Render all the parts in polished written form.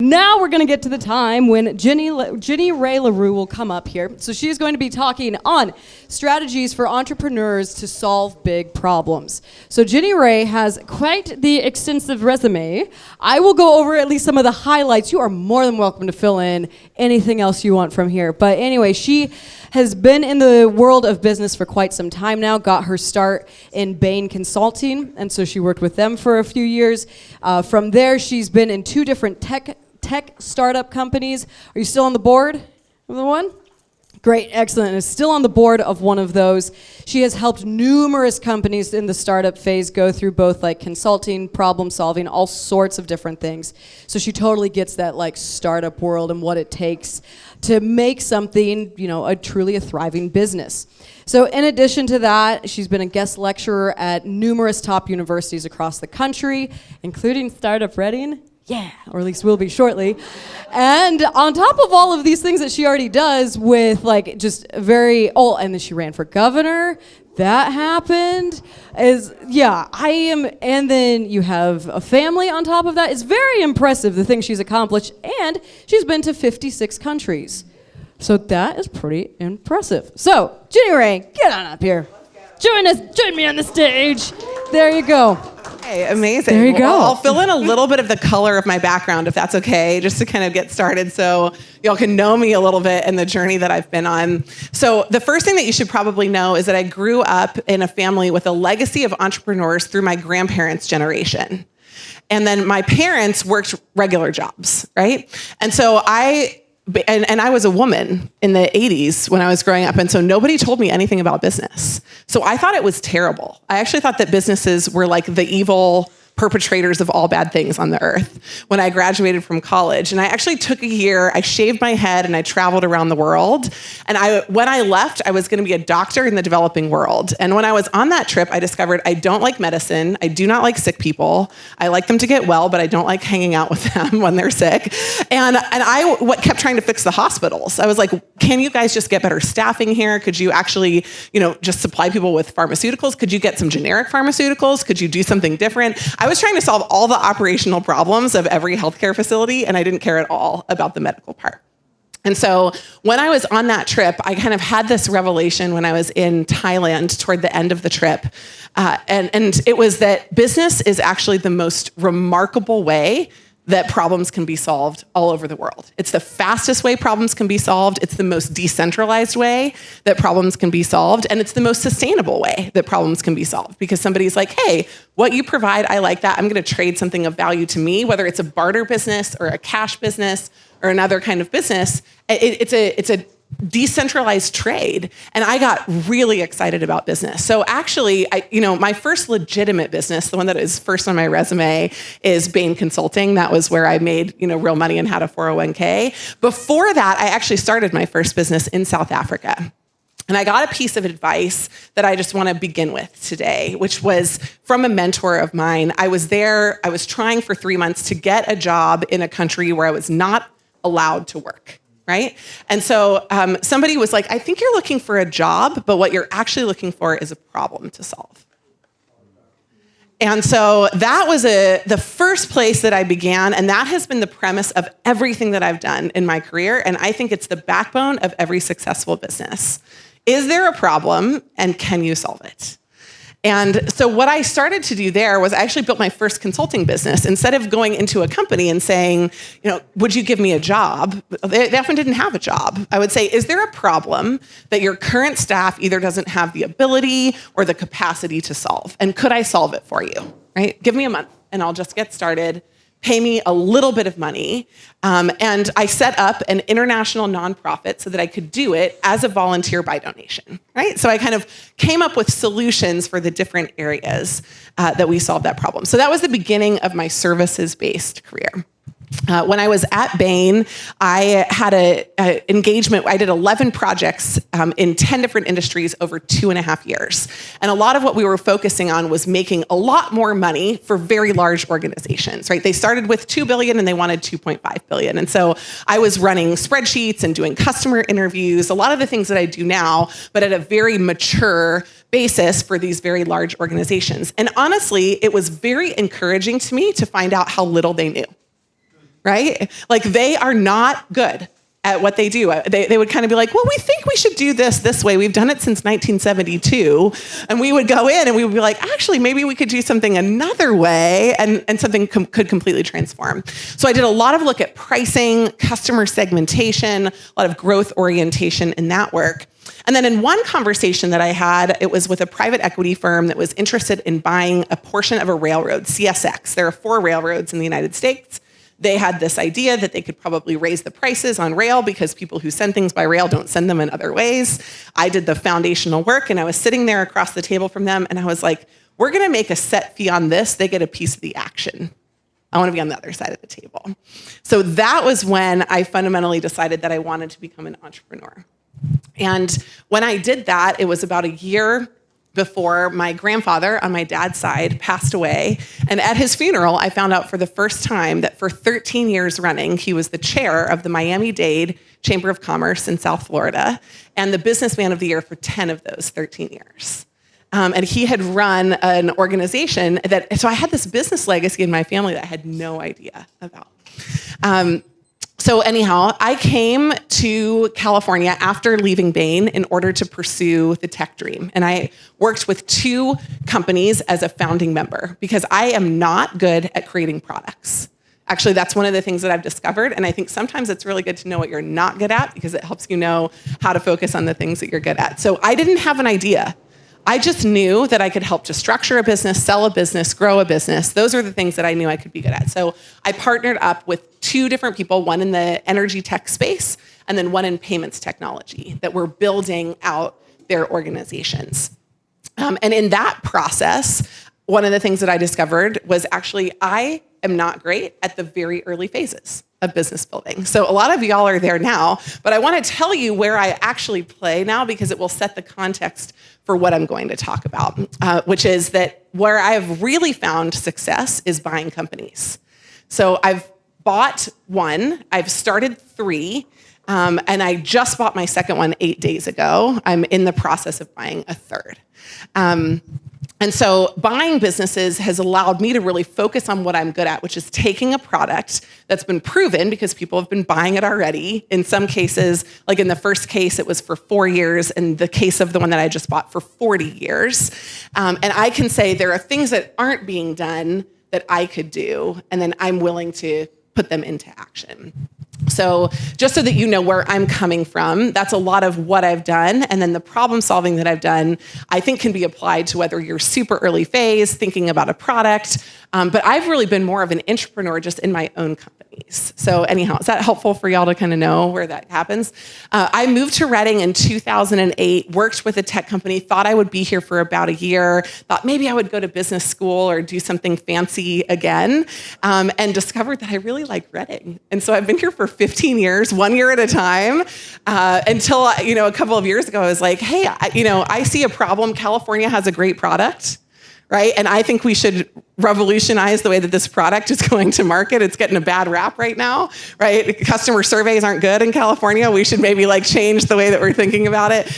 Now we're going to get to the time when Jenny Rae Le Roux will come up here. So she's going to be talking on strategies for entrepreneurs to solve big problems. So Jenny Rae has quite the extensive resume. I will go over at least some of the highlights. You are more than welcome to fill in anything else you want from here. But anyway, she has been in the world of business for quite some time now, got her start in Bain Consulting, and so she worked with them for a few years. From there, she's been in two different tech startup companies. Are you still on the board of the one? Great, excellent, and is still on the board of one of those. She has helped numerous companies in the startup phase go through both like consulting, problem solving, all sorts of different things. So she totally gets that like startup world and what it takes to make something, truly a thriving business. So in addition to that, she's been a guest lecturer at numerous top universities across the country, including Startup Reading. Yeah, or at least will be shortly. And on top of all of these things that she already does with and then she ran for governor. That happened. And then you have a family on top of that. It's very impressive, the things she's accomplished. And she's been to 56 countries. So that is pretty impressive. So, Jenny Rae, get on up here. Join me on the stage. There you go. Hey, amazing. There you go. Well, I'll fill in a little bit of the color of my background, if that's okay, just to kind of get started so y'all can know me a little bit and the journey that I've been on. So the first thing that you should probably know is that I grew up in a family with a legacy of entrepreneurs through my grandparents' generation. And then my parents worked regular jobs, right? And so I was a woman in the 80s when I was growing up, and so nobody told me anything about business. So I thought it was terrible. I actually thought that businesses were like the evil perpetrators of all bad things on the earth when I graduated from college. And I actually took a year, I shaved my head, and I traveled around the world. And when I left, I was going to be a doctor in the developing world. And when I was on that trip, I discovered I don't like medicine. I do not like sick people. I like them to get well, but I don't like hanging out with them when they're sick. And I kept trying to fix the hospitals. I was like, can you guys just get better staffing here? Could you actually, just supply people with pharmaceuticals? Could you get some generic pharmaceuticals? Could you do something different? I was trying to solve all the operational problems of every healthcare facility, and I didn't care at all about the medical part. And so when I was on that trip, I kind of had this revelation when I was in Thailand toward the end of the trip. And it was that business is actually the most remarkable way that problems can be solved all over the world. It's the fastest way problems can be solved. It's the most decentralized way that problems can be solved. And it's the most sustainable way that problems can be solved, because somebody's like, hey, what you provide, I like that. I'm going to trade something of value to me, whether it's a barter business or a cash business or another kind of business. It's a decentralized trade. And I got really excited about business. So actually, my first legitimate business, the one that is first on my resume, is Bain Consulting. That was where I made, real money and had a 401k. Before that, I actually started my first business in South Africa. And I got a piece of advice that I just want to begin with today, which was from a mentor of mine. I was there, I was trying for 3 months to get a job in a country where I was not allowed to work. Right? And so somebody was like, I think you're looking for a job, but what you're actually looking for is a problem to solve. And so that was the first place that I began, and that has been the premise of everything that I've done in my career, and I think it's the backbone of every successful business. Is there a problem, and can you solve it? And so what I started to do there was I actually built my first consulting business. Instead of going into a company and saying, would you give me a job? They often didn't have a job. I would say, is there a problem that your current staff either doesn't have the ability or the capacity to solve? And could I solve it for you? Right? Give me a month and I'll just get started. Pay me a little bit of money. And I set up an international nonprofit so that I could do it as a volunteer by donation, right? So I kind of came up with solutions for the different areas that we solved that problem. So that was the beginning of my services-based career. When I was at Bain, I had an engagement. I did 11 projects in 10 different industries over 2.5 years. And a lot of what we were focusing on was making a lot more money for very large organizations, right? They started with $2 billion and they wanted $2.5 billion. And so I was running spreadsheets and doing customer interviews, a lot of the things that I do now, but at a very mature basis for these very large organizations. And honestly, it was very encouraging to me to find out how little they knew. right? Like they are not good at what they do. They would kind of be like, well, we think we should do this way. We've done it since 1972. And we would go in and we would be like, actually, maybe we could do something another way and something could completely transform. So I did a lot of look at pricing, customer segmentation, a lot of growth orientation in that work. And then in one conversation that I had, it was with a private equity firm that was interested in buying a portion of a railroad, CSX. There are 4 railroads in the United States. They had this idea that they could probably raise the prices on rail because people who send things by rail don't send them in other ways. I did the foundational work, and I was sitting there across the table from them, and I was like, we're going to make a set fee on this. They get a piece of the action. I want to be on the other side of the table. So that was when I fundamentally decided that I wanted to become an entrepreneur. And when I did that, it was about a year before my grandfather on my dad's side passed away. And at his funeral, I found out for the first time that for 13 years running, he was the chair of the Miami-Dade Chamber of Commerce in South Florida and the businessman of the year for 10 of those 13 years. And he had run an organization so I had this business legacy in my family that I had no idea about. So anyhow, I came to California after leaving Bain in order to pursue the tech dream. And I worked with 2 companies as a founding member because I am not good at creating products. Actually, that's one of the things that I've discovered. And I think sometimes it's really good to know what you're not good at because it helps you know how to focus on the things that you're good at. So I didn't have an idea. I just knew that I could help to structure a business, sell a business, grow a business. Those are the things that I knew I could be good at. So I partnered up with 2 different people, one in the energy tech space and then one in payments technology that were building out their organizations. And in that process, one of the things that I discovered was actually I am not great at the very early phases of business building. So a lot of y'all are there now, but I want to tell you where I actually play now because it will set the context for what I'm going to talk about, which is that where I've really found success is buying companies. So I've bought 1, I've started 3, and I just bought my second one 8 days ago. I'm in the process of buying a 3rd. And so buying businesses has allowed me to really focus on what I'm good at, which is taking a product that's been proven because people have been buying it already. In some cases, like in the first case, it was for 4 years. In the case of the one that I just bought for 40 years. And I can say there are things that aren't being done that I could do, and then I'm willing to put them into action. So just so that you know where I'm coming from, that's a lot of what I've done. And then the problem solving that I've done, I think can be applied to whether you're super early phase, thinking about a product. But I've really been more of an entrepreneur just in my own companies. So anyhow, is that helpful for y'all to kind of know where that happens? I moved to Redding in 2008, worked with a tech company, thought I would be here for about a year, thought maybe I would go to business school or do something fancy again, and discovered that I really like Redding. And so I've been here for 15 years, 1 year at a time, until, a couple of years ago, I was like, hey, I see a problem. California has a great product, right? And I think we should revolutionize the way that this product is going to market. It's getting a bad rap right now, right? Customer surveys aren't good in California. We should maybe change the way that we're thinking about it.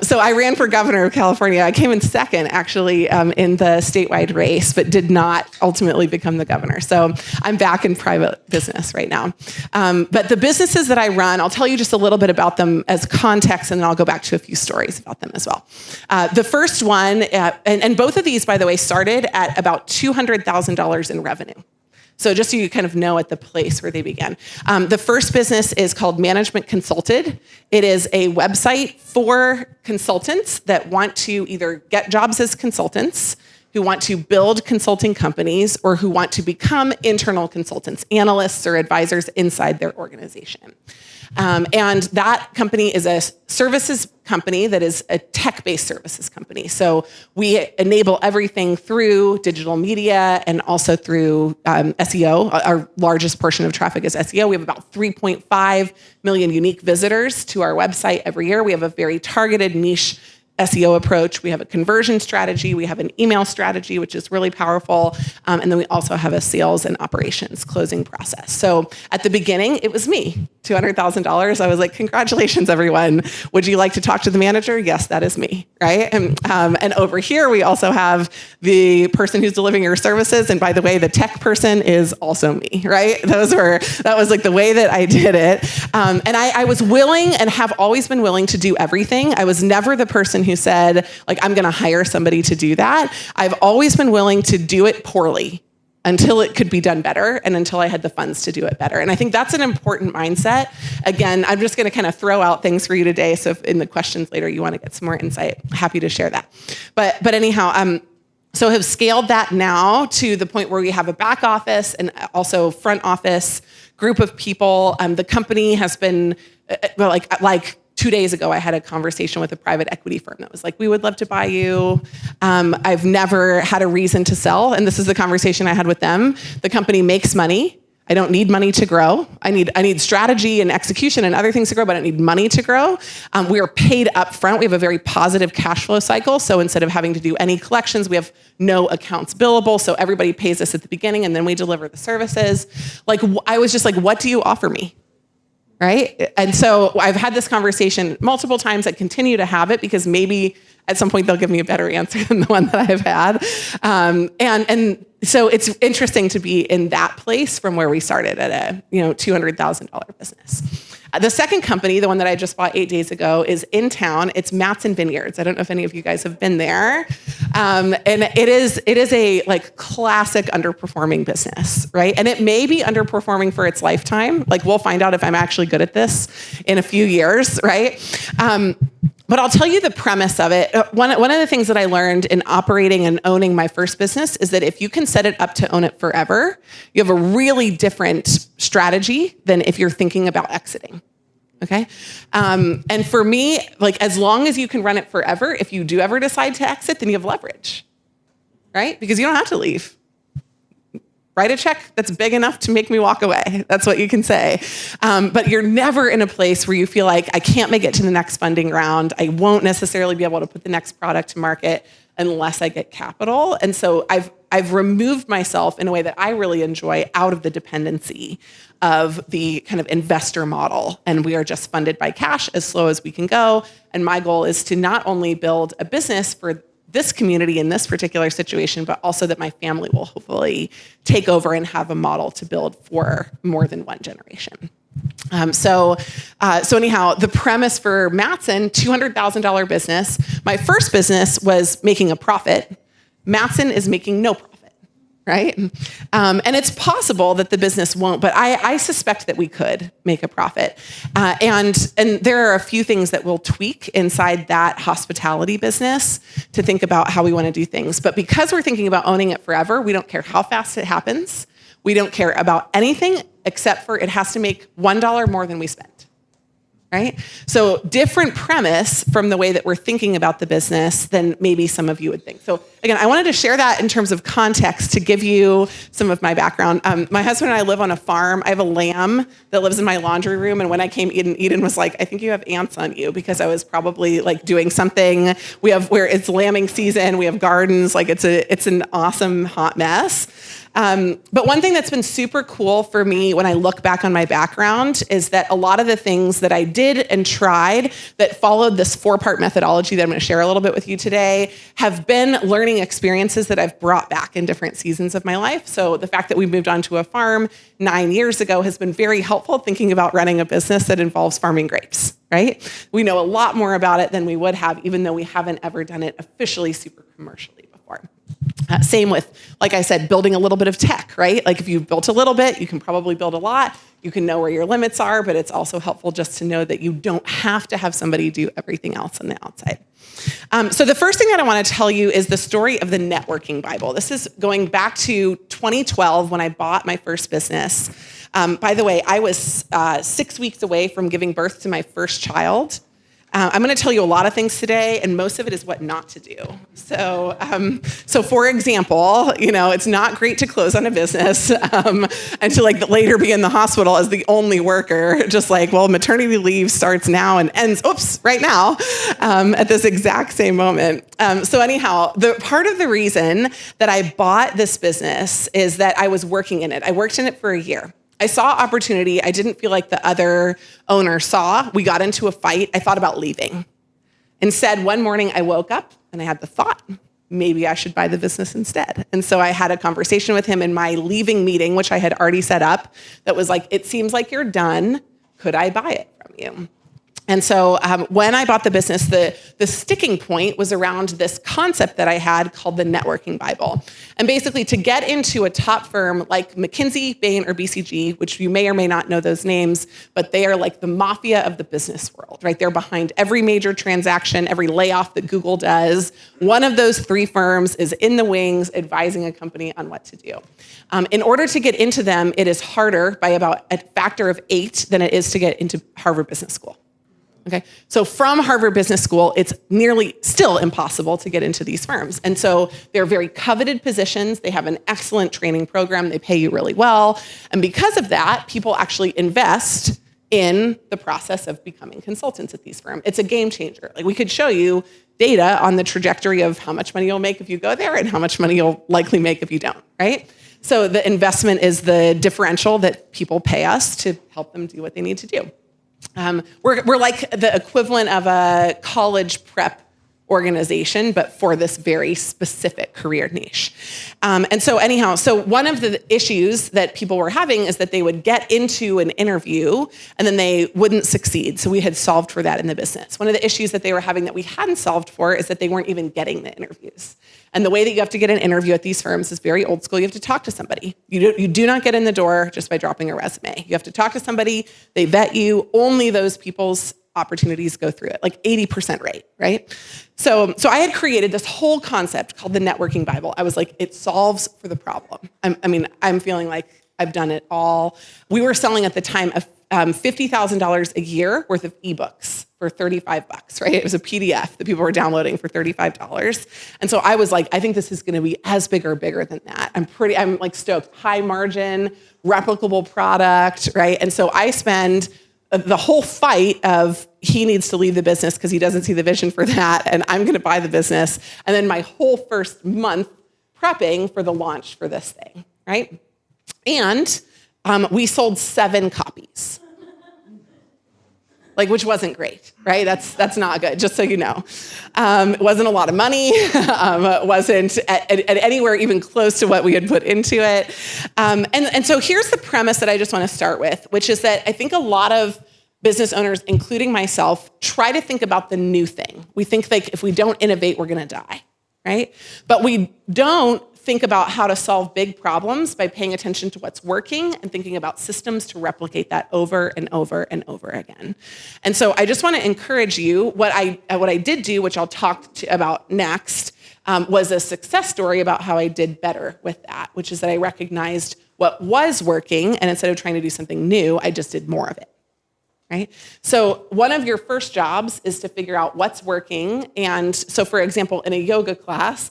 So I ran for governor of California. I came in second, actually, in the statewide race, but did not ultimately become the governor. So I'm back in private business right now. But the businesses that I run, I'll tell you just a little bit about them as context, and then I'll go back to a few stories about them as well. The first one, and both of these, by the way, started at about $200,000 in revenue. So just so you kind of know at the place where they began. The first business is called Management Consulted. It is a website for consultants that want to either get jobs as consultants, who want to build consulting companies, or who want to become internal consultants, analysts or advisors inside their organization. And that company is a services company that is a tech-based services company. So we enable everything through digital media and also through SEO. Our largest portion of traffic is SEO. We have about 3.5 million unique visitors to our website every year. We have a very targeted niche SEO approach. We have a conversion strategy. We have an email strategy, which is really powerful. And then we also have a sales and operations closing process. So at the beginning, it was me, $200,000. I was like, congratulations, everyone. Would you like to talk to the manager? Yes, that is me, right? And over here, we also have the person who's delivering your services. And by the way, the tech person is also me, right? That was like the way that I did it. And I was willing and have always been willing to do everything. I was never the person who said, like, I'm going to hire somebody to do that. I've always been willing to do it poorly until it could be done better and until I had the funds to do it better. And I think that's an important mindset. Again, I'm just going to kind of throw out things for you today. So if in the questions later you want to get some more insight, happy to share that. But anyhow, so have scaled that now to the point where we have a back office and also front office group of people. The company has been like 2 days ago, I had a conversation with a private equity firm that was like, we would love to buy you. I've never had a reason to sell. And this is the conversation I had with them. The company makes money. I don't need money to grow. I need strategy and execution and other things to grow, but I don't need money to grow. We are paid up front. We have a very positive cash flow cycle. So instead of having to do any collections, we have no accounts billable. So everybody pays us at the beginning and then we deliver the services. Like, I was just like, what do you offer me? Right? And so I've had this conversation multiple times. I continue to have it because maybe at some point they'll give me a better answer than the one that I've had. And so it's interesting to be in that place from where we started at a $200,000 business. The second company, the one that I just bought 8 days ago, is in town. It's Matson Vineyards. I don't know if any of you guys have been there. And it is a like classic underperforming business, right? And it may be underperforming for its lifetime. Like, we'll find out if I'm actually good at this in a few years, right? But I'll tell you the premise of it. One of the things that I learned in operating and owning my first business is that if you can set it up to own it forever, you have a really different strategy than if you're thinking about exiting. Okay? And for me, like, as long as you can run it forever, if you do ever decide to exit, then you have leverage, right? Because you don't have to leave. Write a check that's big enough to make me walk away. That's what you can say. But you're never in a place where you feel like, I can't make it to the next funding round. I won't necessarily be able to put the next product to market unless I get capital. And so I've removed myself in a way that I really enjoy out of the dependency of the kind of investor model. And we are just funded by cash as slow as we can go. And my goal is to not only build a business for this community in this particular situation, but also that my family will hopefully take over and have a model to build for more than one generation. So anyhow, the premise for Matson, $200,000 business. My first business was making a profit. Matson is making no profit. Right? And it's possible that the business won't, but I suspect that we could make a profit. And there are a few things that we'll tweak inside that hospitality business to think about how we want to do things. But because we're thinking about owning it forever, we don't care how fast it happens. We don't care about anything except for it has to make $1 more than we spent. Right? So different premise from the way that we're thinking about the business than maybe some of you would think. So again, I wanted to share that in terms of context to give you some of my background. My husband and I live on a farm. I have a lamb that lives in my laundry room. And when I came, Eden was like, I think you have ants on you, because I was probably like doing something. Where it's lambing season. We have gardens. Like it's an awesome hot mess. But one thing that's been super cool for me when I look back on my background is that a lot of the things that I did and tried that followed this 4-part methodology that I'm going to share a little bit with you today have been learning experiences that I've brought back in different seasons of my life. So the fact that we moved onto a farm 9 years ago has been very helpful thinking about running a business that involves farming grapes, right? We know a lot more about it than we would have, even though we haven't ever done it officially super commercially before. Same with, like I said, building a little bit of tech, right? Like if you built a little bit, you can probably build a lot. You can know where your limits are, but it's also helpful just to know that you don't have to have somebody do everything else on the outside. So the first thing that I want to tell you is the story of the networking Bible. This is going back to 2012 when I bought my first business. By the way, I was 6 weeks away from giving birth to my first child. I'm going to tell you a lot of things today, and most of it is what not to do. So for example, it's not great to close on a business and to later be in the hospital as the only worker, just maternity leave starts now and ends, right now, at this exact same moment. So anyhow, the part of the reason that I bought this business is that I was working in it. I worked in it for a year. I saw opportunity I didn't feel like the other owner saw. We got into a fight. I thought about leaving. Instead, one morning I woke up and I had the thought, maybe I should buy the business instead. And so I had a conversation with him in my leaving meeting, which I had already set up, that was it seems like you're done. Could I buy it from you? And so when I bought the business, the sticking point was around this concept that I had called the networking Bible. And basically to get into a top firm like McKinsey, Bain, or BCG, which you may or may not know those names, but they are like the mafia of the business world, right? They're behind every major transaction, every layoff that Google does. One of those three firms is in the wings advising a company on what to do. In order to get into them, it is harder by about a factor of 8 than it is to get into Harvard Business School. Okay, so from Harvard Business School, it's nearly still impossible to get into these firms. And so they're very coveted positions. They have an excellent training program. They pay you really well. And because of that, people actually invest in the process of becoming consultants at these firms. It's a game changer. We could show you data on the trajectory of how much money you'll make if you go there and how much money you'll likely make if you don't, right? So the investment is the differential that people pay us to help them do what they need to do. We're like the equivalent of a college prep organization, but for this very specific career niche. And so anyhow, so one of the issues that people were having is that they would get into an interview and then they wouldn't succeed. So we had solved for that in the business. One of the issues that they were having that we hadn't solved for is that they weren't even getting the interviews. And the way that you have to get an interview at these firms is very old school. You have to talk to somebody. You do not get in the door just by dropping a resume. You have to talk to somebody. They vet you. Only those people's opportunities go through it, 80% rate, right? So I had created this whole concept called the networking Bible. I was like, it solves for the problem. I'm feeling like I've done it all. We were selling at the time $50,000 a year worth of ebooks for $35, right? It was a PDF that people were downloading for $35. And so I was like, I think this is going to be as big or bigger than that. I'm stoked. High margin, replicable product, right? And so I spend the whole fight of he needs to leave the business because he doesn't see the vision for that, and I'm going to buy the business. And then my whole first month prepping for the launch for this thing, right? And we sold 7 copies, which wasn't great, right? That's not good, just so you know. It wasn't a lot of money. It wasn't at anywhere even close to what we had put into it. And so here's the premise that I just want to start with, which is that I think a lot of business owners, including myself, try to think about the new thing. We think if we don't innovate, we're going to die, right? But we don't think about how to solve big problems by paying attention to what's working and thinking about systems to replicate that over and over and over again. And so I just want to encourage you, what I did do, which I'll talk about next, was a success story about how I did better with that, which is that I recognized what was working, and instead of trying to do something new, I just did more of it. Right? So one of your first jobs is to figure out what's working. And so, for example, in a yoga class,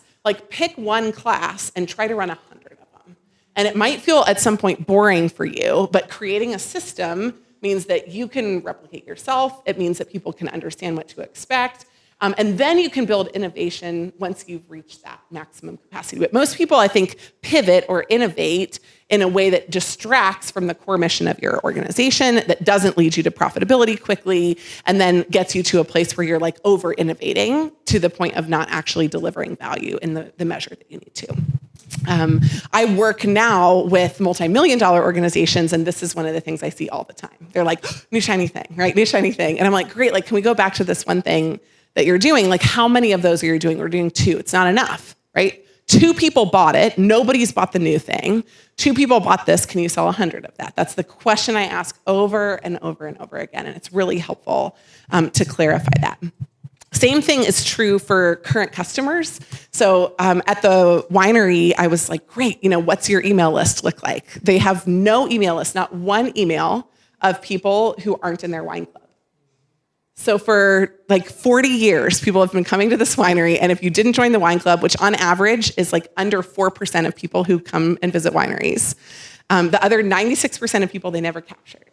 pick one class and try to run 100 of them. And it might feel at some point boring for you, but creating a system means that you can replicate yourself. It means that people can understand what to expect. And then you can build innovation once you've reached that maximum capacity. But most people, I think, pivot or innovate in a way that distracts from the core mission of your organization, that doesn't lead you to profitability quickly, and then gets you to a place where you're over-innovating to the point of not actually delivering value in the measure that you need to. I work now with multi-million-dollar organizations, and this is one of the things I see all the time. They're like, new shiny thing, right? New shiny thing. And I'm like, great, can we go back to this one thing that you're doing? How many of those are you doing? We're doing 2. It's not enough, right? 2 people bought it. Nobody's bought the new thing. 2 people bought this. Can you sell 100 of that? That's the question I ask over and over and over again. And it's really helpful to clarify that. Same thing is true for current customers. So at the winery, I was like, great, what's your email list look like? They have no email list, not one email of people who aren't in their wine club. So for like 40 years, people have been coming to this winery, and if you didn't join the wine club, which on average is like under 4% of people who come and visit wineries, the other 96% of people they never captured,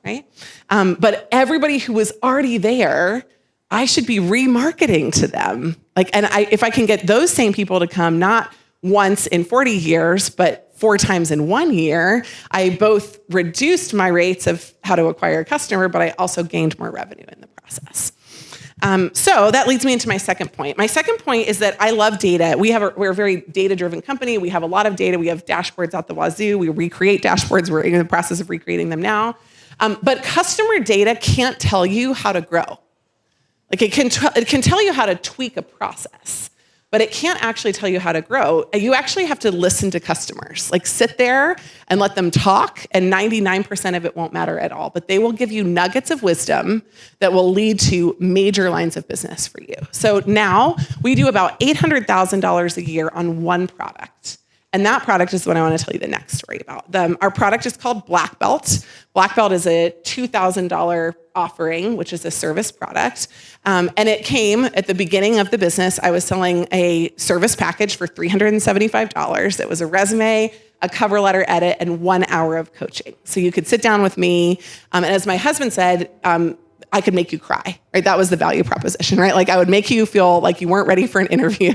right? But everybody who was already there, I should be remarketing to them. If I can get those same people to come, not once in 40 years, but 4 times in 1 year, I both reduced my rates of how to acquire a customer, but I also gained more revenue in the process. So that leads me into my second point. My second point is that I love data. We're a very data-driven company. We have a lot of data. We have dashboards out the wazoo. We recreate dashboards. We're in the process of recreating them now. But customer data can't tell you how to grow. Like it can tell you how to tweak a process, but it can't actually tell you how to grow. You actually have to listen to customers. Like sit there and let them talk, and 99% of it won't matter at all. But they will give you nuggets of wisdom that will lead to major lines of business for you. So now we do about $800,000 a year on one product. And that product is what I want to tell you the next story about. Our product is called Black Belt. Black Belt is a $2,000 offering, which is a service product. And it came at the beginning of the business. I was selling a service package for $375. It was a resume, a cover letter edit, and 1 hour of coaching. So you could sit down with me. And as my husband said, I could make you cry, right? That was the value proposition, right? Like I would make you feel like you weren't ready for an interview.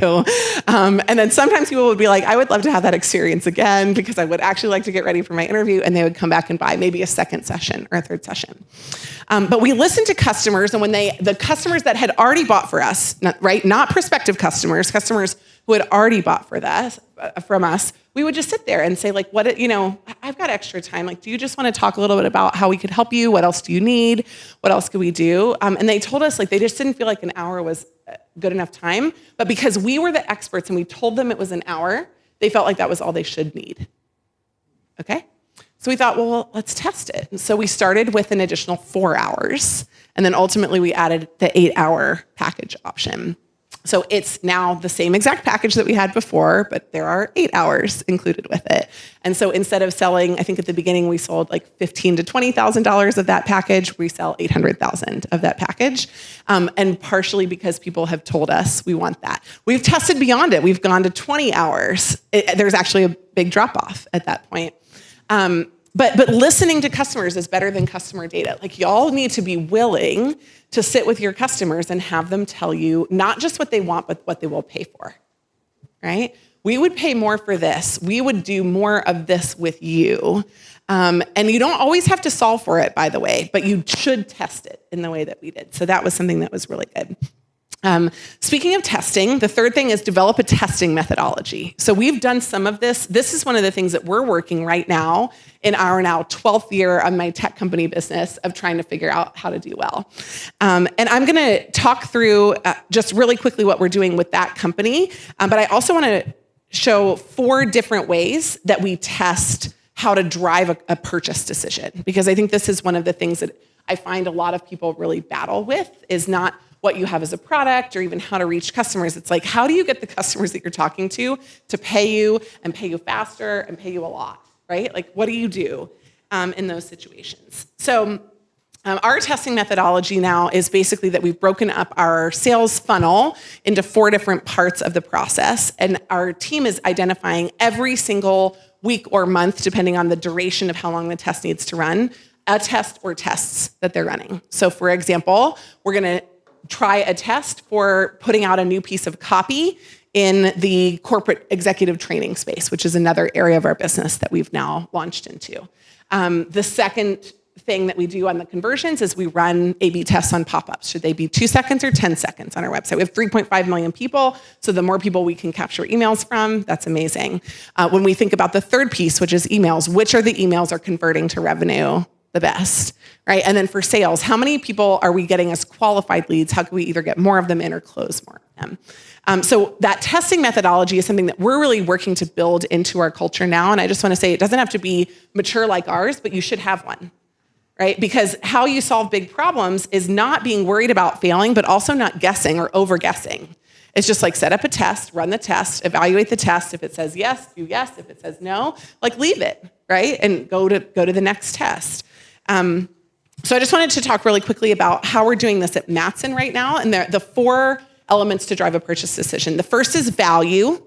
And then sometimes people would be like, I would love to have that experience again because I would actually like to get ready for my interview. And they would come back and buy maybe a second session or a third session. But we listened to customers, and when the customers that had already bought for us, not prospective customers who had already bought from us, we would just sit there and say, like, I've got extra time. Like, do you just want to talk a little bit about how we could help you? What else do you need? What else could we do? And they told us, like, they just didn't feel like an hour was good enough time. But because we were the experts and we told them it was an hour, they felt like that was all they should need. Okay? So we thought, well, let's test it. And so we started with an additional 4 hours. And then ultimately we added the 8-hour package option. So it's now the same exact package that we had before, but there are 8 hours included with it. And so instead of selling, I think at the beginning we sold like $15,000 to $20,000 of that package, we sell $800,000 of that package. And partially because people have told us we want that. We've tested beyond it. We've gone to 20 hours. There's actually a big drop off at that point. But listening to customers is better than customer data. Like y'all need to be willing to sit with your customers and have them tell you not just what they want, but what they will pay for, right? We would pay more for this. We would do more of this with you. And you don't always have to solve for it, by the way, but you should test it in the way that we did. So that was something that was really good. Speaking of testing, the third thing is develop a testing methodology. So we've done some of this. This is one of the things that we're working right now in our now 12th year of my tech company business of trying to figure out how to do well. And I'm going to talk through just really quickly what we're doing with that company. But I also want to show 4 different ways that we test how to drive a purchase decision. Because I think this is one of the things that I find a lot of people really battle with is not what you have as a product or even how to reach customers. It's like, how do you get the customers that you're talking to pay you and pay you faster and pay you a lot, right? Like, what do you do in those situations? So our testing methodology now is basically that we've broken up our sales funnel into 4 different parts of the process. And our team is identifying every single week or month, depending on the duration of how long the test needs to run, a test or tests that they're running. So for example, we're going to try a test for putting out a new piece of copy in the corporate executive training space, which is another area of our business that we've now launched into. The second thing that we do on the conversions is we run A/B tests on pop-ups. Should they be 2 seconds or 10 seconds on our website? We have 3.5 million people, so the more people we can capture emails from, that's amazing. When we think about the third piece, which is emails, which are the emails are converting to revenue the best, right? And then for sales, how many people are we getting as qualified leads? How can we either get more of them in or close more of them? So that testing methodology is something that we're really working to build into our culture now. And I just want to say it doesn't have to be mature like ours, but you should have one, right? Because how you solve big problems is not being worried about failing, but also not guessing or over-guessing. It's just like set up a test, run the test, evaluate the test. If it says yes, do yes. If it says no, like leave it, right? And go to the next test. So I just wanted to talk really quickly about how we're doing this at Matson right now, and the 4 elements to drive a purchase decision. The first is value.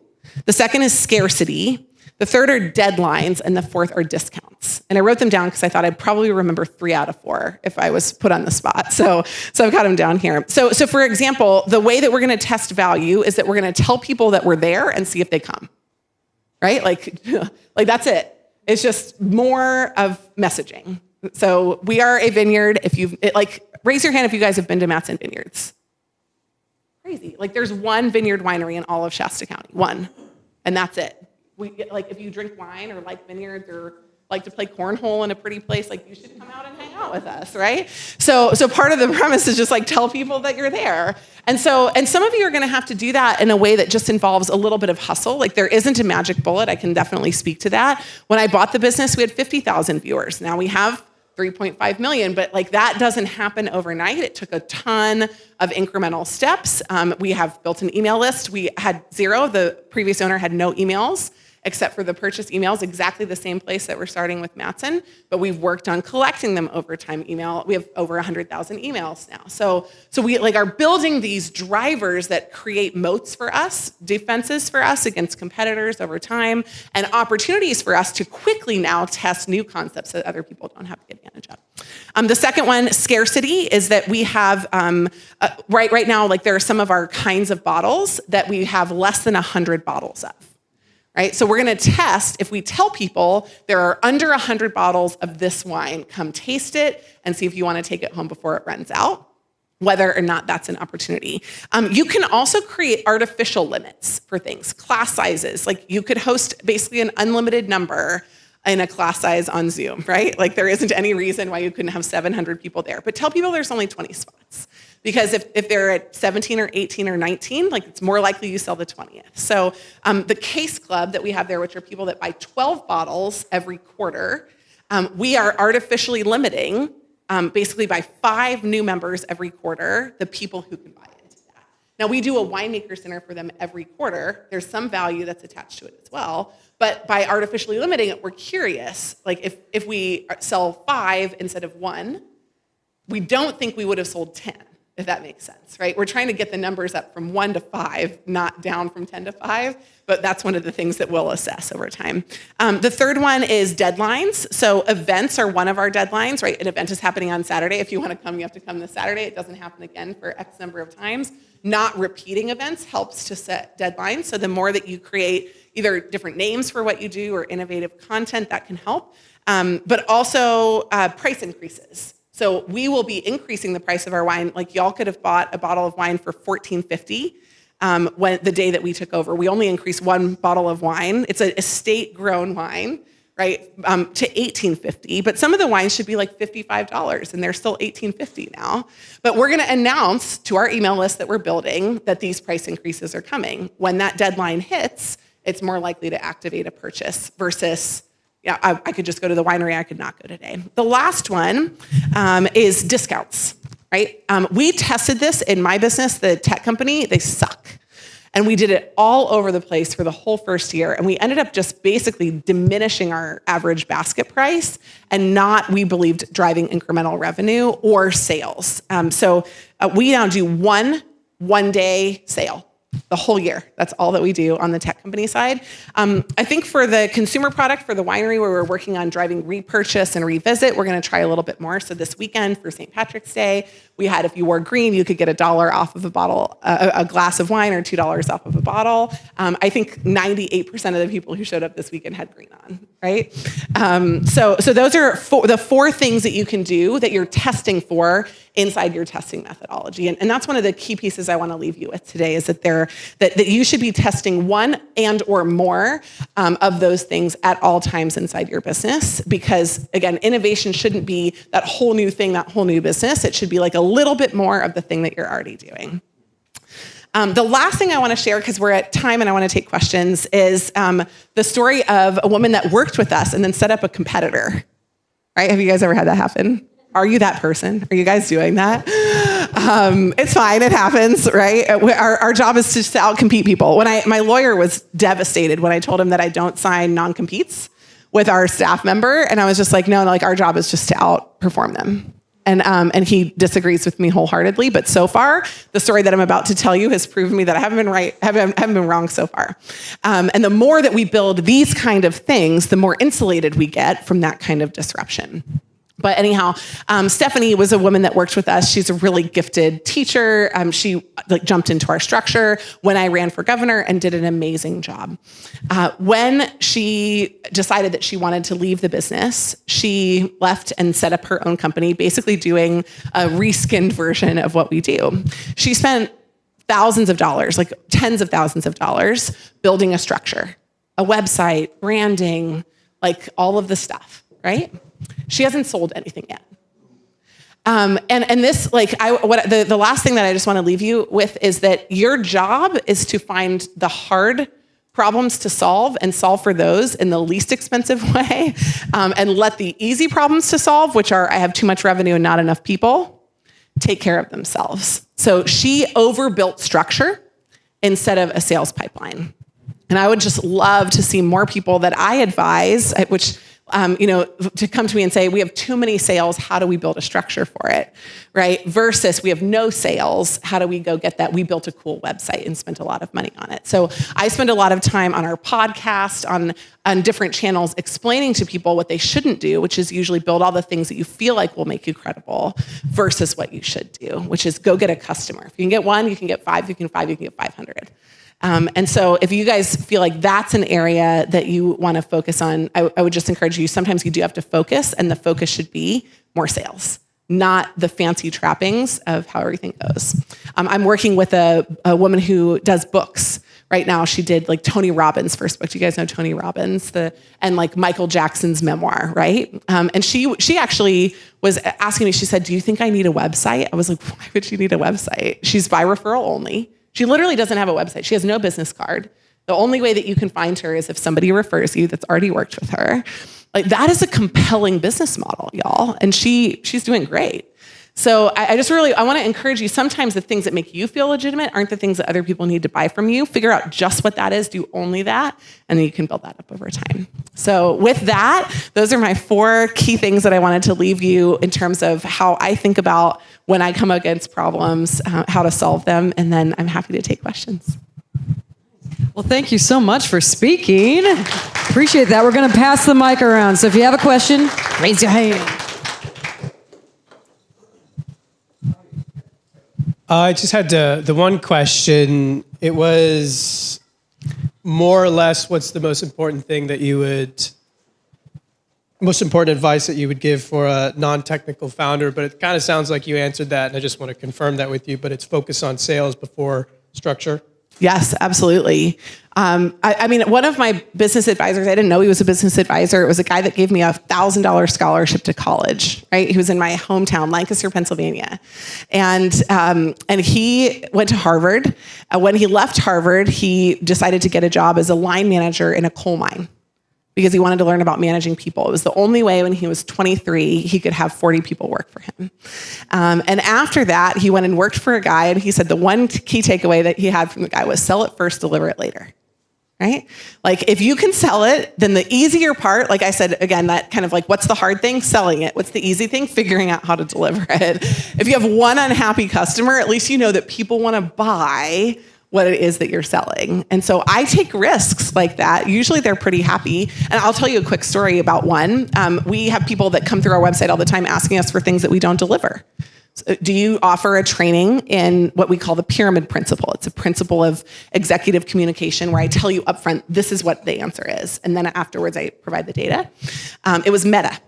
The second is scarcity. The third are deadlines, and the fourth are discounts. And I wrote them down because I thought I'd probably remember 3 out of 4 if I was put on the spot. So I've got them down here. So for example, the way that we're going to test value is that we're going to tell people that we're there and see if they come, right? Like that's it. It's just more of messaging. So we are a vineyard. Raise your hand if you guys have been to Matson Vineyards. Crazy. Like there's one vineyard winery in all of Shasta County, one, and that's it. If you drink wine or like vineyards or like to play cornhole in a pretty place, like you should come out and hang out with us, right? So part of the premise is just like tell people that you're there. And some of you are going to have to do that in a way that just involves a little bit of hustle. Like there isn't a magic bullet. I can definitely speak to that. When I bought the business, we had 50,000 viewers. Now we have 3.5 million, but like that doesn't happen overnight. It took a ton of incremental steps. We have built an email list. We had 0. The previous owner had no emails except for the purchase emails, exactly the same place that we're starting with Matson, but we've worked on collecting them over time. We have over 100,000 emails now. So we are building these drivers that create moats for us, defenses for us against competitors over time, and opportunities for us to quickly now test new concepts that other people don't have to get advantage of. The second one, scarcity, is that we have, right now, like there are some of our kinds of bottles that we have less than 100 bottles of. Right? So we're going to test if we tell people there are under 100 bottles of this wine, come taste it and see if you want to take it home before it runs out, whether or not that's an opportunity. You can also create artificial limits for things, class sizes. Like you could host basically an unlimited number in a class size on Zoom, right? Like there isn't any reason why you couldn't have 700 people there, but tell people there's only 20 spots. Because if they're at 17 or 18 or 19, like it's more likely you sell the 20th. So the Case Club that we have there, which are people that buy 12 bottles every quarter, we are artificially limiting, basically by 5 new members every quarter, the people who can buy into that. Now we do a winemaker center for them every quarter. There's some value that's attached to it as well. But by artificially limiting it, we're curious. Like if we sell 5 instead of 1, we don't think we would have sold 10. If that makes sense, right? We're trying to get the numbers up from 1 to 5, not down from 10 to 5, but that's one of the things that we'll assess over time. The third one is deadlines. So events are one of our deadlines, right? An event is happening on Saturday. If you want to come, you have to come this Saturday. It doesn't happen again for X number of times. Not repeating events helps to set deadlines. So the more that you create either different names for what you do or innovative content, that can help. But also price increases. So we will be increasing the price of our wine. Like y'all could have bought a bottle of wine for $14.50 when the day that we took over. We only increased 1 bottle of wine. It's an estate-grown wine, right, to $18.50. But some of the wines should be like $55, and they're still $18.50 now. But we're going to announce to our email list that we're building that these price increases are coming. When that deadline hits, it's more likely to activate a purchase versus I could just go to the winery, I could not go today. The last one is discounts, right? We tested this in my business, the tech company, they suck. And we did it all over the place for the whole first year. And we ended up just basically diminishing our average basket price and not, we believed, driving incremental revenue or sales. So we now do one-day sale. The whole year. That's all that we do on the tech company side. I think for the consumer product, for the winery, where we're working on driving repurchase and revisit, we're going to try a little bit more. So this weekend for St. Patrick's Day, we had, if you wore green, you could get $1 off of a bottle, a glass of wine, or $2 off of a bottle. I think 98% of the people who showed up this weekend had green on, right? So those are the 4 things that you can do that you're testing for inside your testing methodology. And that's one of the key pieces I want to leave you with today is that you should be testing 1 and or more of those things at all times inside your business. Because again, innovation shouldn't be that whole new thing, that whole new business. It should be like a little bit more of the thing that you're already doing. The last thing I want to share, because we're at time and I want to take questions, is the story of a woman that worked with us and then set up a competitor. Right? Have you guys ever had that happen? Are you that person? Are you guys doing that? It's fine. It happens, right? Our job is to out-compete people. My lawyer was devastated when I told him that I don't sign non-competes with our staff member. And I was just like, no, like our job is just to outperform them. And he disagrees with me wholeheartedly. But so far, the story that I'm about to tell you has proven me that I haven't been right, haven't been wrong so far. And the more that we build these kind of things, the more insulated we get from that kind of disruption. But anyhow, Stephanie was a woman that worked with us. She's a really gifted teacher. She jumped into our structure when I ran for governor and did an amazing job. When she decided that she wanted to leave the business, she left and set up her own company, basically doing a reskinned version of what we do. She spent thousands of dollars, like tens of thousands of dollars, building a structure, a website, branding, like all of the stuff, right? She hasn't sold anything yet. And this, like, the last thing that I just want to leave you with is that your job is to find the hard problems to solve and solve for those in the least expensive way, and let the easy problems to solve, which are I have too much revenue and not enough people, take care of themselves. So she overbuilt structure instead of a sales pipeline. And I would just love to see more people that I advise, which to come to me and say, we have too many sales, how do we build a structure for it, right? Versus we have no sales, how do we go get that? We built a cool website and spent a lot of money on it. So I spend a lot of time on our podcast, on different channels, explaining to people what they shouldn't do, which is usually build all the things that you feel like will make you credible, versus what you should do, which is go get a customer. If you can get one, you can get five, you can get 500. And so if you guys feel like that's an area that you want to focus on, I would just encourage you, sometimes you do have to focus, and the focus should be more sales, not the fancy trappings of how everything goes. I'm working with a woman who does books right now. She did like Tony Robbins' first book. Do you guys know Tony Robbins? And like Michael Jackson's memoir, right? And she actually was asking me, she said, do you think I need a website? I was like, why would you need a website? She's by referral only. She literally doesn't have a website. She has no business card. The only way that you can find her is if somebody refers you that's already worked with her. Like, that is a compelling business model, y'all. And she's doing great. So I want to encourage you, sometimes the things that make you feel legitimate aren't the things that other people need to buy from you. Figure out just what that is, do only that, and then you can build that up over time. So with that, those are my 4 key things that I wanted to leave you in terms of how I think about when I come against problems, how to solve them, and then I'm happy to take questions. Well, thank you so much for speaking. Appreciate that. We're going to pass the mic around. So if you have a question, raise your hand. I just had the one question. It was more or less, what's the most important advice that you would give for a non-technical founder? But it kind of sounds like you answered that, and I just want to confirm that with you. But it's focus on sales before structure. Yes, absolutely. I mean, one of my business advisors, I didn't know he was a business advisor. It was a guy that gave me a $1,000 scholarship to college, right? He was in my hometown, Lancaster, Pennsylvania. And he went to Harvard. When he left Harvard, he decided to get a job as a line manager in a coal mine because he wanted to learn about managing people. It was the only way when he was 23, he could have 40 people work for him. And after that, he went and worked for a guy, and he said the one key takeaway that he had from the guy was sell it first, deliver it later, right? Like, if you can sell it, then the easier part, like I said, again, that kind of like, what's the hard thing? Selling it. What's the easy thing? Figuring out how to deliver it. If you have one unhappy customer, at least you know that people want to buy what it is that you're selling. And so I take risks like that. Usually they're pretty happy. And I'll tell you a quick story about one. We have people that come through our website all the time asking us for things that we don't deliver. So, do you offer a training in what we call the pyramid principle? It's a principle of executive communication where I tell you upfront, this is what the answer is. And then afterwards I provide the data. It was Meta,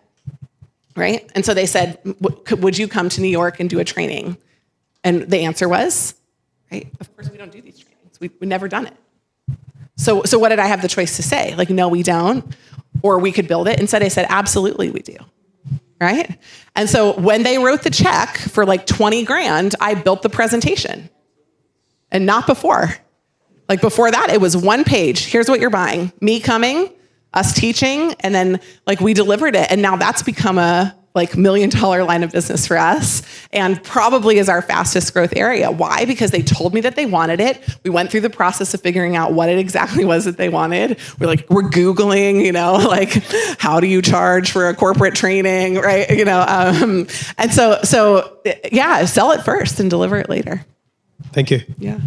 right? And so they said, would you come to New York and do a training? And the answer was, right? Of course, we don't do these trainings. We've never done it. So what did I have the choice to say? Like, no, we don't. Or we could build it. Instead, I said, absolutely, we do. Right? And so when they wrote the check for like 20 grand, I built the presentation. And not before. Like, before that, it was one page. Here's what you're buying. Me coming, us teaching, and then like we delivered it. And now that's become a like $1 million line of business for us, and probably is our fastest growth area. Why? Because they told me that they wanted it. We went through the process of figuring out what it exactly was that they wanted. We're Googling, like, how do you charge for a corporate training, right? And so yeah, sell it first and deliver it later. Thank you. Yeah.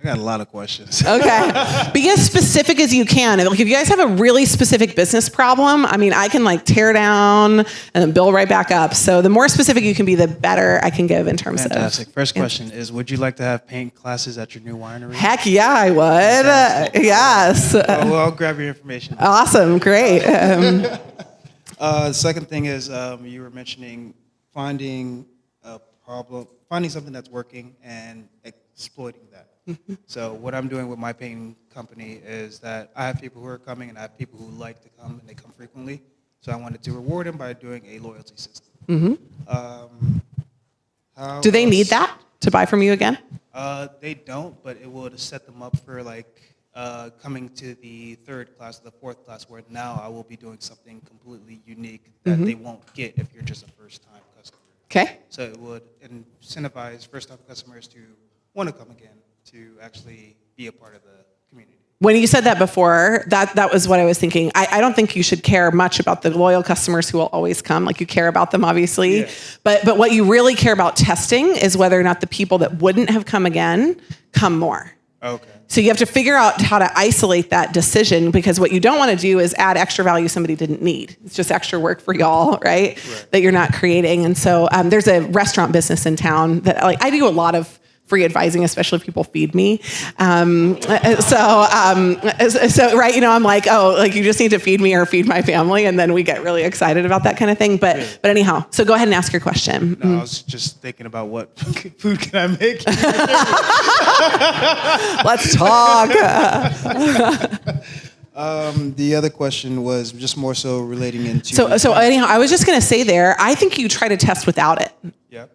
I got a lot of questions. Okay. Be as specific as you can. Like, if you guys have a really specific business problem, I can tear down and then build right back up. So the more specific you can be, the better I can give in terms of. Fantastic. First question is, would you like to have paint classes at your new winery? Heck yeah, I would. Yes. Well, I'll grab your information. Awesome. Great. The second thing is, you were mentioning finding a problem, finding something that's working and exploiting that. So what I'm doing with my painting company is that I have people who are coming and I have people who like to come and they come frequently. So I wanted to reward them by doing a loyalty system. Do they need that to buy from you again? They don't, but it would set them up for coming to the third class, the fourth class, where now I will be doing something completely unique that they won't get if you're just a first-time customer. Okay. So it would incentivize first-time customers to want to come again, to actually be a part of the community. When you said that before, that was what I was thinking. I don't think you should care much about the loyal customers who will always come. Like, you care about them, obviously. Yeah. But what you really care about testing is whether or not the people that wouldn't have come again come more. Okay. So you have to figure out how to isolate that decision, because what you don't want to do is add extra value somebody didn't need. It's just extra work for y'all, right? That you're not creating. And so there's a restaurant business in town that I do a lot of free advising, especially if people feed me. So right, I'm you just need to feed me or feed my family, and then we get really excited about that kind of thing. But anyhow, so go ahead and ask your question. No, I was just thinking about what food can I make? Let's talk. The other question was just more so relating into. So anyhow, I was just going to say there, I think you try to test without it. Yeah.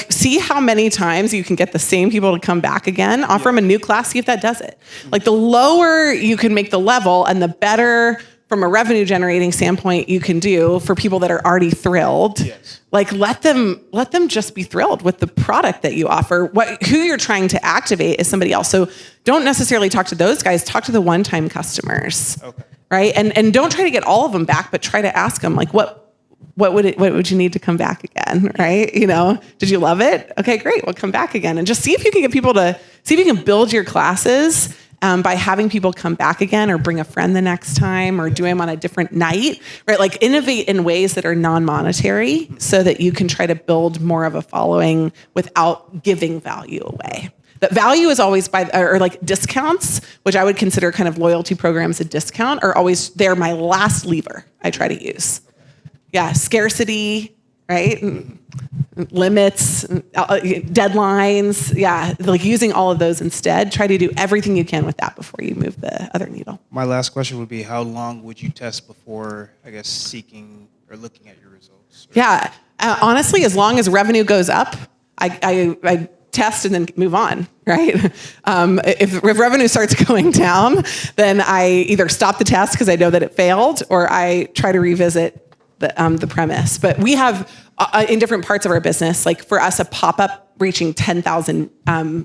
See how many times you can get the same people to come back again. Offer them a new class, see if that does it. The lower you can make the level, and the better from a revenue generating standpoint you can do for people that are already thrilled. Yes. Let them just be thrilled with the product that you offer. Who you're trying to activate is somebody else. So don't necessarily talk to those guys. Talk to the one-time customers. Okay. Right? And don't try to get all of them back, but try to ask them what would you need to come back again, right? Did you love it? Okay, great. Well, come back again, and just see if you can get people to see if you can build your classes by having people come back again, or bring a friend the next time, or do them on a different night, right? Innovate in ways that are non-monetary, so that you can try to build more of a following without giving value away. That value is always discounts, which I would consider kind of loyalty programs a discount, are always, they're my last lever I try to use. Yeah, scarcity, right? Limits, deadlines. Yeah, using all of those instead. Try to do everything you can with that before you move the other needle. My last question would be, how long would you test before, seeking or looking at your results? Yeah, honestly, as long as revenue goes up, I test and then move on, right? If revenue starts going down, then I either stop the test because I know that it failed, or I try to revisit the premise. But we have in different parts of our business, for us, a pop-up reaching 10,000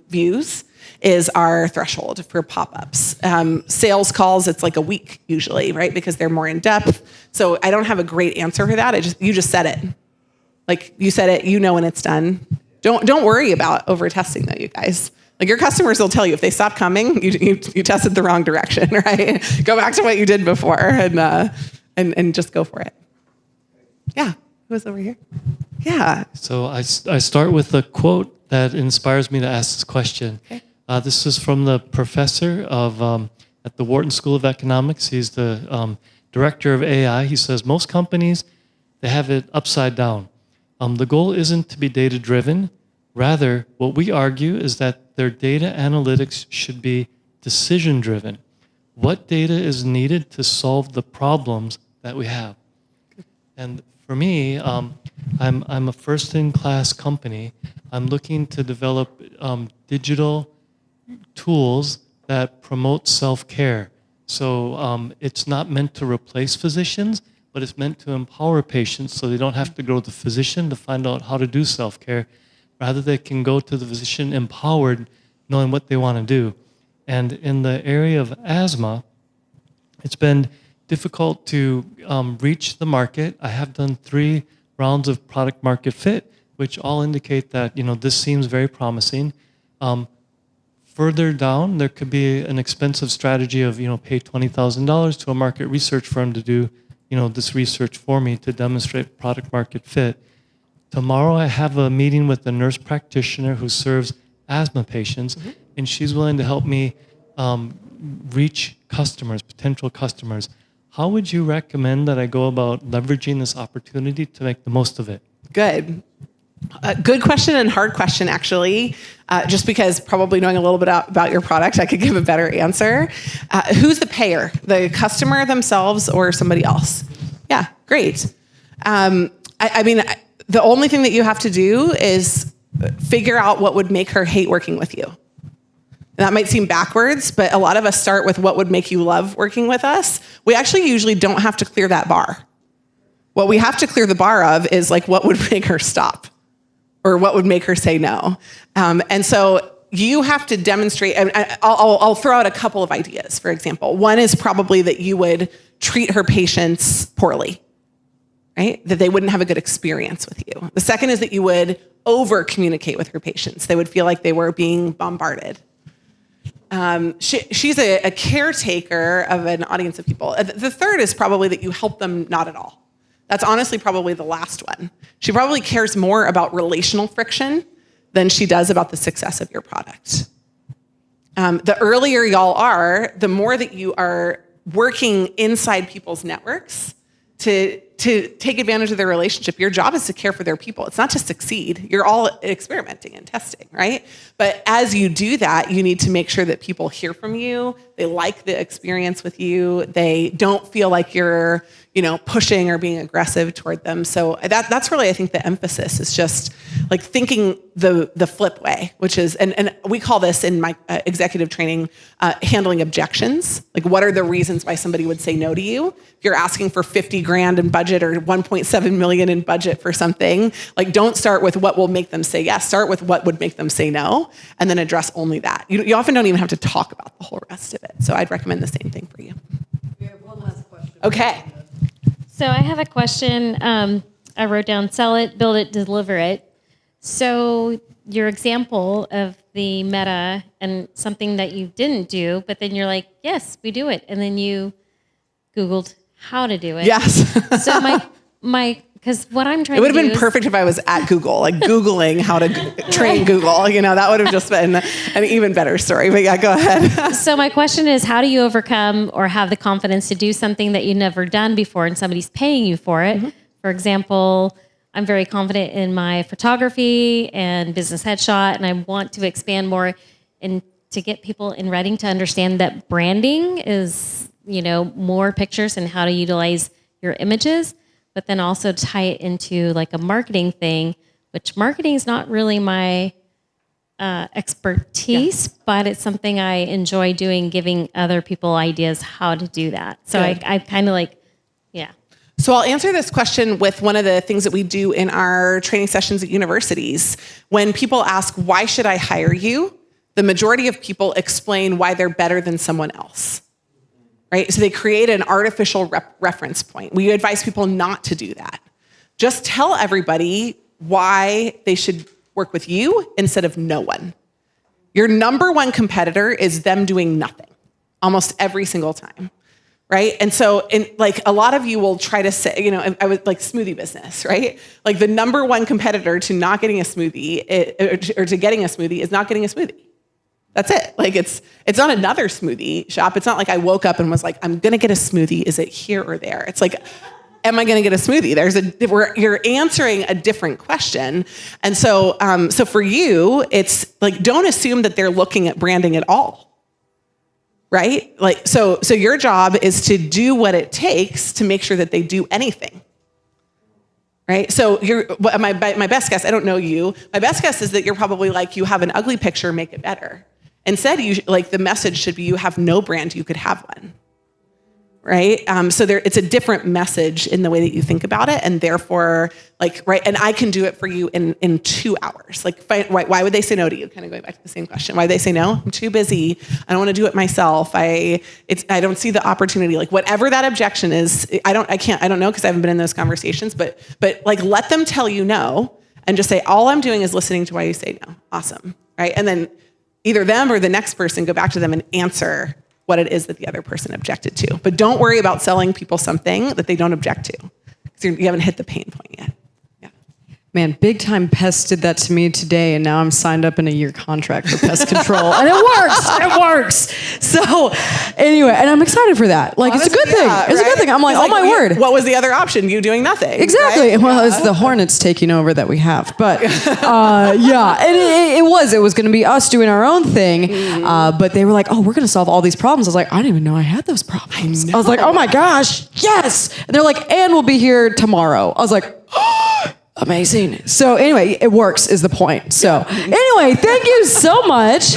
views is our threshold for pop-ups. Sales calls, it's a week usually, right? Because they're more in depth. So I don't have a great answer for that. You just said it. You said it, when it's done. Don't worry about over testing though, you guys. Your customers will tell you if they stop coming, you tested the wrong direction, right? Go back to what you did before and just go for it. Yeah, who was over here? Yeah. So I start with a quote that inspires me to ask this question. Okay. This is from the professor at the Wharton School of Economics. He's the director of AI. He says most companies, they have it upside down. The goal isn't to be data-driven. Rather, what we argue is that their data analytics should be decision-driven. What data is needed to solve the problems that we have? And for me, I'm a first-in-class company. I'm looking to develop digital tools that promote self-care. So it's not meant to replace physicians, but it's meant to empower patients so they don't have to go to the physician to find out how to do self-care. Rather, they can go to the physician empowered, knowing what they want to do. And in the area of asthma, it's been difficult to reach the market. I have done 3 rounds of product market fit, which all indicate that this seems very promising. Further down, there could be an expensive strategy of pay $20,000 to a market research firm to do this research for me to demonstrate product market fit. Tomorrow, I have a meeting with a nurse practitioner who serves asthma patients, and she's willing to help me reach customers, potential customers. How would you recommend that I go about leveraging this opportunity to make the most of it? Good. Good question and hard question, actually. Just because probably knowing a little bit about your product, I could give a better answer. Who's the payer? The customer themselves or somebody else? Yeah, great. I mean, the only thing that you have to do is figure out what would make her hate working with you. And that might seem backwards, but a lot of us start with what would make you love working with us. We actually usually don't have to clear that bar. What we have to clear the bar of is like what would make her stop or what would make her say no. And so you have to demonstrate, and I'll throw out a couple of ideas, for example. One is probably that you would treat her patients poorly, right? That they wouldn't have a good experience with you. The second is that you would over-communicate with her patients. They would feel like they were being bombarded. She's a caretaker of an audience of people. The third is probably that you help them not at all. That's honestly probably the last one. She probably cares more about relational friction than she does about the success of your product. The earlier y'all are, the more that you are working inside people's networks to take advantage of their relationship. Your job is to care for their people. It's not to succeed. You're all experimenting and testing, right? But as you do that, you need to make sure that people hear from you. They like the experience with you. They don't feel like you're, pushing or being aggressive toward them. So that's really, I think, the emphasis is just like thinking the flip way, which is, and we call this in my executive training, handling objections. Like, what are the reasons why somebody would say no to you? If you're asking for 50 grand in budget or 1.7 million in budget for something, like, don't start with what will make them say yes. Start with what would make them say no, and then address only that. You often don't even have to talk about the whole rest of it. So I'd recommend the same thing for you. We have one last question. Okay. So I have a question. I wrote down: sell it, build it, deliver it. So your example of the meta and something that you didn't do, but then you're like, yes, we do it. And then you Googled how to do it. Yes. So because what I'm trying It would to have do been is, perfect if I was at Google, like Googling how to train Google. That would have just been an even better story. But yeah, go ahead. So my question is, how do you overcome or have the confidence to do something that you've never done before and somebody's paying you for it? Mm-hmm. For example, I'm very confident in my photography and business headshot, and I want to expand more and to get people in Reading to understand that branding is, more pictures and how to utilize your images, but then also tie it into like a marketing thing, which marketing is not really my expertise, but it's something I enjoy doing, giving other people ideas how to do that. So I kind of yeah. So I'll answer this question with one of the things that we do in our training sessions at universities. When people ask, why should I hire you? The majority of people explain why they're better than someone else, right? So they create an artificial reference point. We advise people not to do that. Just tell everybody why they should work with you instead of no one. Your number one competitor is them doing nothing almost every single time. Right? And so a lot of you will try to say, I would like smoothie business, right? Like the number one competitor to not getting a smoothie or to getting a smoothie is not getting a smoothie. That's it. Like it's not another smoothie shop. It's not like I woke up and was like, I'm going to get a smoothie. Is it here or there? It's like, am I going to get a smoothie? You're answering a different question. And so for you, it's like, don't assume that they're looking at branding at all. Right? So your job is to do what it takes to make sure that they do anything. Right? So my best guess, I don't know you, my best guess is that you're probably like, you have an ugly picture, make it better. Instead, the message should be, you have no brand, you could have one. right? So it's a different message in the way that you think about it, and therefore, like, right, and I can do it for you in 2 hours. Like, why would they say no to you? Kind of going back to the same question. Why would they say no? I'm too busy. I don't want to do it myself. I don't see the opportunity. Like, whatever that objection is, I don't know because I haven't been in those conversations, but like, let them tell you no, and just say, all I'm doing is listening to why you say no. Awesome, right? And then either them or the next person go back to them and answer what it is that the other person objected to. But don't worry about selling people something that they don't object to, because you haven't hit the pain point yet. Yeah. Man, Big Time Pest did that to me today, and now I'm signed up in a year contract for pest control, and it works. It works. So, anyway, and I'm excited for that. Like, Honestly, it's a good thing. yeah, It's a good right? thing. I'm like, It's oh my word. What was the other option? You doing nothing. Exactly. Right? Well, it's the Hornets taking over that we have, but yeah, and it was going to be us doing our own thing, but they were like, oh, we're going to solve all these problems. I was like, I didn't even know I had those problems. I was like, oh my gosh, yes. And they're like, and we'll be here tomorrow. I was like, amazing. So anyway, it works is the point. So anyway, thank you so much.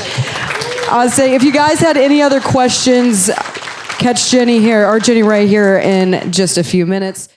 I'll say if you guys had any other questions, catch Jenny Rae here in just a few minutes.